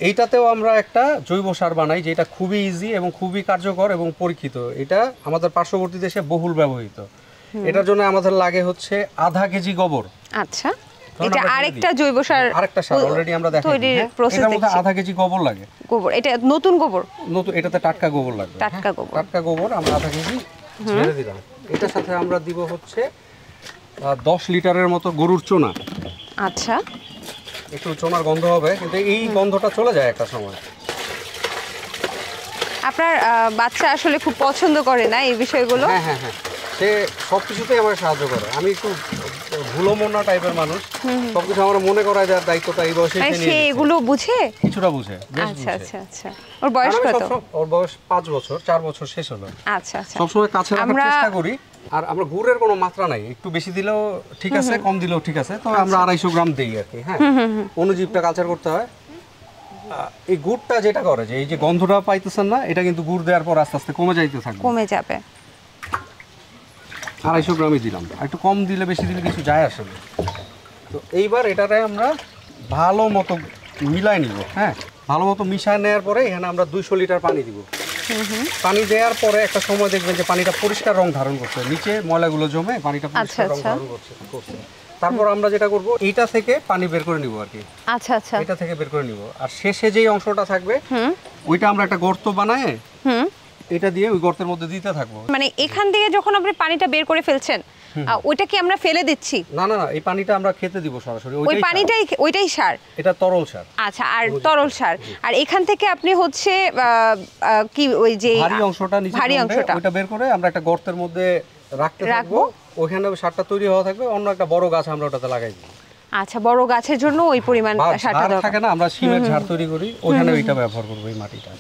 এইটাতেও আমরা একটা জৈব সার বানাই, যেটা খুবই ইজি এবং খুবই কার্যকর এবং পরীক্ষিত। এটা আমাদের পার্শ্ববর্তী দেশে বহুল ব্যবহৃত। এটার জন্য আমাদের লাগে হচ্ছে আধা কেজি গোবর। আচ্ছা, এটা আরেকটা জৈব সার, আরেকটা সার অলরেডি আমরা দেখাই। এটার মধ্যে আধা কেজি গোবর লাগে। গোবর, এটা নতুন গোবর? নতুন, এটাতে টাটকা গোবর লাগবে। টাটকা গোবর, টাটকা গোবর আমরা আধা কেজি ছেড়ে দিলাম। এটার সাথে আমরা দিব হচ্ছে 10 লিটারের মতো গরুর চোনা। আচ্ছা, একটু চোনার গন্ধ হবে, কিন্তু এই গন্ধটা চলে যায় একটা সময়। আপনার বাচ্চা আসলে খুব পছন্দ করে না এই বিষয়গুলো? হ্যাঁ হ্যাঁ হ্যাঁ, সে সব কিছুতেই আমার সাহায্য করে। আমি একটু ভুলোমনা টাইপের মানুষ, সবকিছু আমার মনে করায় যার দায়িত্বটা এই বয়সে সে এগুলো বুঝে, কিছুটা বুঝে। আচ্ছা আচ্ছা আচ্ছা। ওর বয়স কত? ওর বয়স 5 বছর, 4 বছর শেষ হলো। আচ্ছা আচ্ছা। সবসময় কাছে রাখার চেষ্টা করি। আর আমরা গুড়ের কোনো মাত্রা নাই, একটু বেশি দিলেও ঠিক আছে, কম দিলেও ঠিক আছে, তবে আমরা 250 গ্রাম দিই আর কি। হ্যাঁ, অনুজীবটা কালচার করতে হয়। এই গুড়টা যেটা করে যে এই যে গন্ধটা পাইতেছেন না, এটা কিন্তু গুড় দেওয়ার পর আস্তে আস্তে কমে যাইতে থাকবে, কমে যাবে। 250 গ্রামই দিলাম, একটু কম দিলে বেশি দিলে কিছু যায় আসে না। তো এইবার এটারে আমরা ভালো মতো মিলাই নিব। হ্যাঁ, ভালো মতো মিশায় নেওয়ার পরে এখানে আমরা 200 লিটার পানি দিব। পানি দেওয়ার পরে একটা সময় দেখবেন যে পানিটা পরিষ্কার রং ধারণ করছে, নিচে ময়লাগুলো জমে পানিটা পরিষ্কার রং ধারণ করছে। তারপর আমরা যেটা করব, এইটা থেকে পানি বের করে নিব আর কি। আচ্ছা আচ্ছা, এটা থেকে বের করে নিব। আর শেষে যেই অংশটা থাকবে ওইটা আমরা একটা গর্ত বানায় এটা দিয়ে ওই গর্তের মধ্যে দিতে থাকবো। মানে এখান থেকে যখন আপনি পানিটা বের করে ফেলছেন, ওইটা কি আমরা ফেলে দিচ্ছি? না না না, এই পানিটা আমরা খেতে দিব সরাসরি। ওই পানিটাই, ওইটাই সার? এটা তরল সার। আচ্ছা, আর তরল সার। আর এখান থেকে আপনি হচ্ছে কি ওই যে ভারী অংশটা, ভারী অংশটা ওইটা বের করে আমরা একটা গর্তের মধ্যে রাখতে থাকবো। ওখানে সারটা তৈরি হওয়া থাকবে, অন্য একটা বড় গাছ আমরা ওটাতে লাগাই দিব। আচ্ছা, বড় গাছের জন্য ওই পরিমাণ সারটা দরকার থাকে না, আমরা সিমের ঝাড় তৈরি করি, ওখানে ওইটা ব্যবহার করব এই মাটিটা।